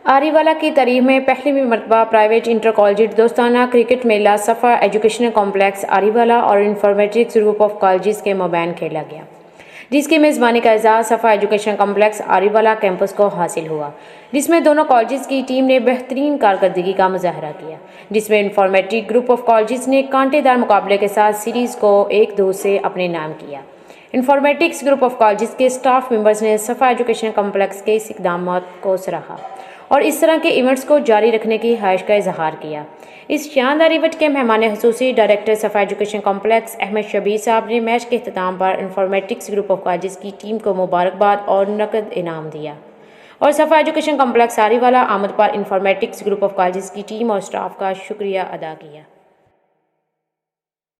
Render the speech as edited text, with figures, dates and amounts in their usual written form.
आरीवाला की तारीख में पहली मरतबा प्राइवेट इंटर कॉलेज दोस्ताना क्रिकेट मेला सफ़ा एजुकेशनल कॉम्प्लेक्स आरीवाला और इंफॉर्मेटिक्स ग्रुप ऑफ कॉलेज के मबैन खेला गया, जिसकी मेज़बानी का एजाज़ सफ़ा एजुकेशन कॉम्प्लेक्स आरीवाला कैंपस को हासिल हुआ, जिसमें दोनों कॉलेज की टीम ने बेहतरीन कारकर्दगी का मुजाहरा किया, जिसमें इंफॉर्मेटिक ग्रुप ऑफ कॉलेज ने कांटेदार मुकाबले के साथ सीरीज़ को 1-2 से अपने नाम किया। इंफॉर्मेटिक्स ग्रुप ऑफ कॉलेज के स्टाफ मेंबर्स ने सफ़ा एजुकेशन कॉम्प्लेक्स के इस इक़दाम को सराहा और इस तरह के इवेंट्स को जारी रखने की ख्वाहिश का इजहार किया। इस शानदार इवेंट के मेहमान खुसूसी डायरेक्टर सफ़ा एजुकेशन कॉम्प्लेक्स अहमद शबीर साहब ने मैच के अख्ताम पर इंफॉर्मेटिक्स ग्रुप ऑफ कॉलेज की टीम को मुबारकबाद और नकद इनाम दिया और सफ़ा एजुकेशन कॉम्प्लेक्स आरीवाला आमद पर इंफॉर्मेटिक्स ग्रुप ऑफ कॉलेज की टीम और स्टाफ का शुक्रिया अदा किया।